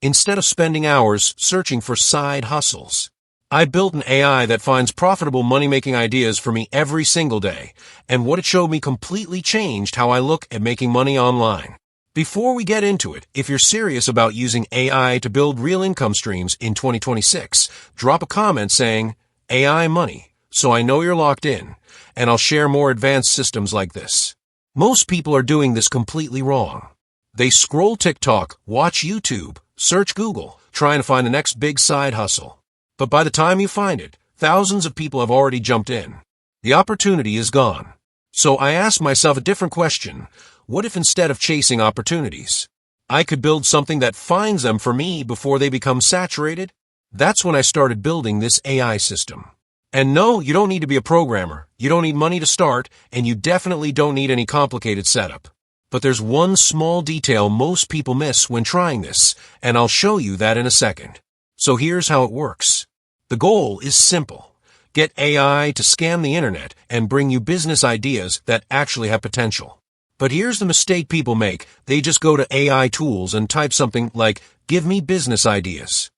instead of spending hours searching for side hustles. I built an AI that finds profitable money-making ideas for me every single day, and what it showed me completely changed how I look at making money online. Before we get into it, if you're serious about using AI to build real income streams in 2026, drop a comment saying, AI money, so I know you're locked in, and I'll share more advanced systems like this. Most people are doing this completely wrong. They scroll TikTok, watch YouTube, search Google, trying to find the next big side hustle. But by the time you find it, thousands of people have already jumped in. The opportunity is gone. So I asked myself a different question. What if instead of chasing opportunities, I could build something that finds them for me before they become saturated? That's when I started building this AI system. And no, you don't need to be a programmer, you don't need money to start, and you definitely don't need any complicated setup. But there's one small detail most people miss when trying this, and I'll show you that in a second. So here's how it works. The goal is simple. Get AI to scan the internet and bring you business ideas that actually have potential. But here's the mistake people make. They just go to AI tools and type something like, "Give me business ideas."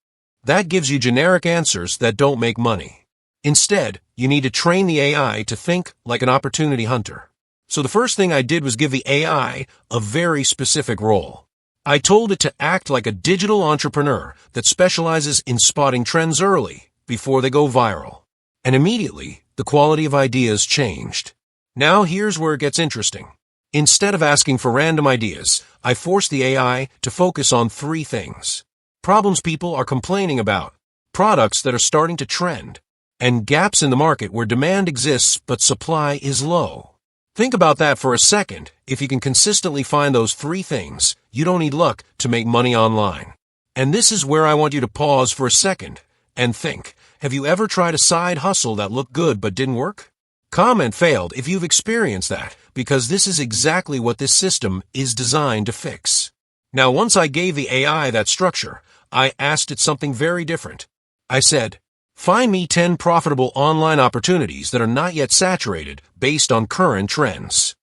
That gives you generic answers that don't make money. Instead, you need to train the AI to think like an opportunity hunter. So the first thing I did was give the AI a very specific role. I told it to act like a digital entrepreneur that specializes in spotting trends early, before they go viral. And immediately, the quality of ideas changed. Now here's where it gets interesting. Instead of asking for random ideas, I forced the AI to focus on 3 things. Problems people are complaining about, products that are starting to trend, and gaps in the market where demand exists but supply is low. Think about that for a second. If you can consistently find those 3 things, you don't need luck to make money online. And this is where I want you to pause for a second and think. Have you ever tried a side hustle that looked good but didn't work? Comment failed if you've experienced that, because this is exactly what this system is designed to fix. Now, once I gave the AI that structure, I asked it something very different. I said, find me 10 profitable online opportunities that are not yet saturated based on current trends.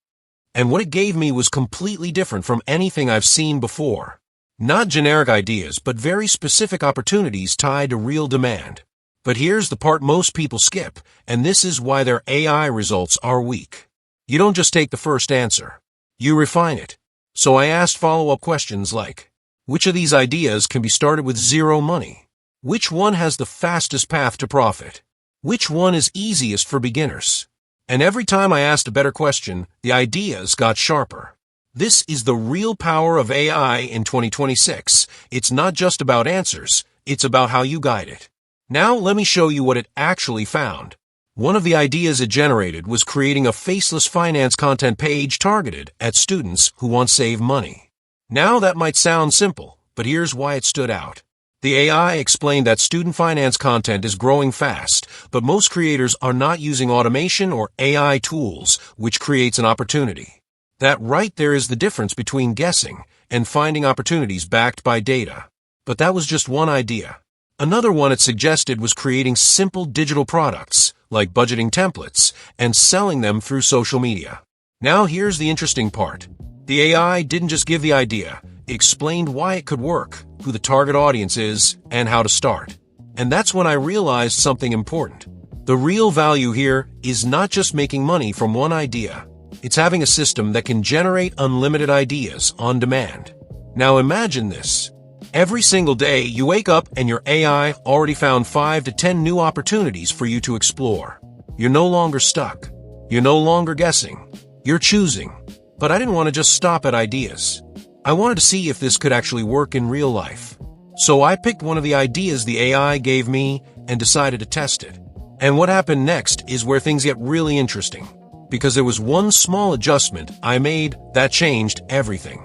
And what it gave me was completely different from anything I've seen before. Not generic ideas, but very specific opportunities tied to real demand. But here's the part most people skip, and this is why their AI results are weak. You don't just take the first answer. You refine it. So I asked follow-up questions like, which of these ideas can be started with zero money? Which one has the fastest path to profit? Which one is easiest for beginners? And every time I asked a better question, the ideas got sharper. This is the real power of AI in 2026. It's not just about answers, it's about how you guide it. Now let me show you what it actually found. One of the ideas it generated was creating a faceless finance content page targeted at students who want to save money. Now that might sound simple, but here's why it stood out. The AI explained that student finance content is growing fast, but most creators are not using automation or AI tools, which creates an opportunity. That right there is the difference between guessing and finding opportunities backed by data. But that was just one idea. Another one it suggested was creating simple digital products, like budgeting templates, and selling them through social media. Now here's the interesting part. The AI didn't just give the idea, it explained why it could work, who the target audience is, and how to start. And that's when I realized something important. The real value here is not just making money from one idea. It's having a system that can generate unlimited ideas on demand. Now imagine this. Every single day, you wake up and your AI already found 5 to 10 new opportunities for you to explore. You're no longer stuck. You're no longer guessing. You're choosing. But I didn't want to just stop at ideas. I wanted to see if this could actually work in real life. So I picked one of the ideas the AI gave me and decided to test it. And what happened next is where things get really interesting, because there was one small adjustment I made that changed everything.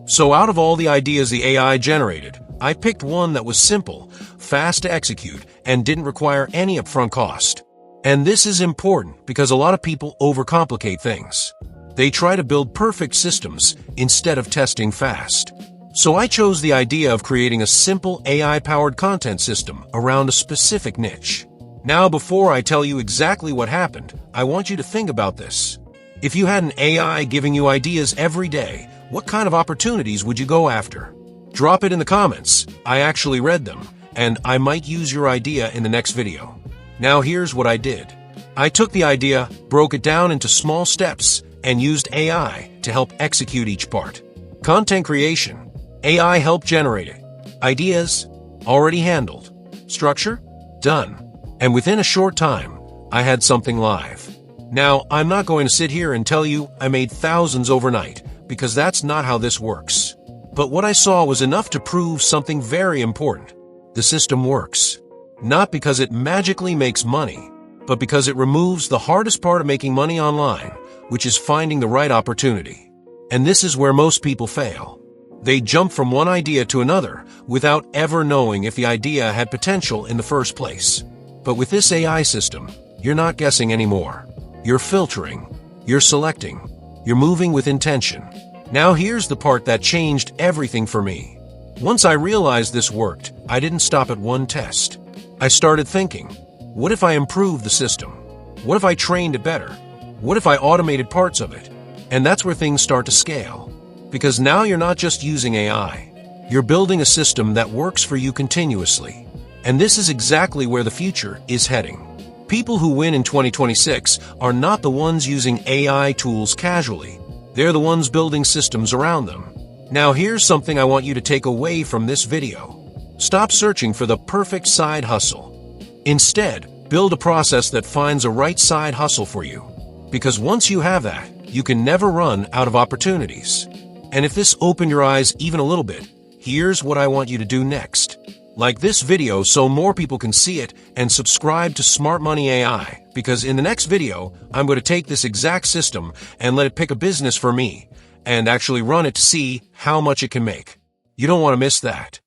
So out of all the ideas the AI generated, I picked one that was simple, fast to execute, and didn't require any upfront cost. And this is important because a lot of people overcomplicate things. They try to build perfect systems instead of testing fast. So I chose the idea of creating a simple AI-powered content system around a specific niche. Now, before I tell you exactly what happened, I want you to think about this. If you had an AI giving you ideas every day, what kind of opportunities would you go after? Drop it in the comments. I actually read them, and I might use your idea in the next video. Now here's what I did. I took the idea, broke it down into small steps, and used AI to help execute each part. Content creation. AI helped generate it. Ideas? Already handled. Structure? Done. And within a short time, I had something live. Now, I'm not going to sit here and tell you I made thousands overnight, because that's not how this works. But what I saw was enough to prove something very important. The system works. Not because it magically makes money, but because it removes the hardest part of making money online, which is finding the right opportunity. And this is where most people fail. They jump from one idea to another without ever knowing if the idea had potential in the first place. But with this AI system, you're not guessing anymore. You're filtering. You're selecting. You're moving with intention. Now here's the part that changed everything for me. Once I realized this worked, I didn't stop at one test. I started thinking, what if I improved the system? What if I trained it better? What if I automated parts of it? And that's where things start to scale. Because now you're not just using AI. You're building a system that works for you continuously. And this is exactly where the future is heading. People who win in 2026 are not the ones using AI tools casually. They're the ones building systems around them. Now here's something I want you to take away from this video. Stop searching for the perfect side hustle. Instead, build a process that finds a right side hustle for you. Because once you have that, you can never run out of opportunities. And if this opened your eyes even a little bit, here's what I want you to do next. Like this video so more people can see it, and subscribe to Smart Money AI, because in the next video, I'm going to take this exact system and let it pick a business for me, and actually run it to see how much it can make. You don't want to miss that.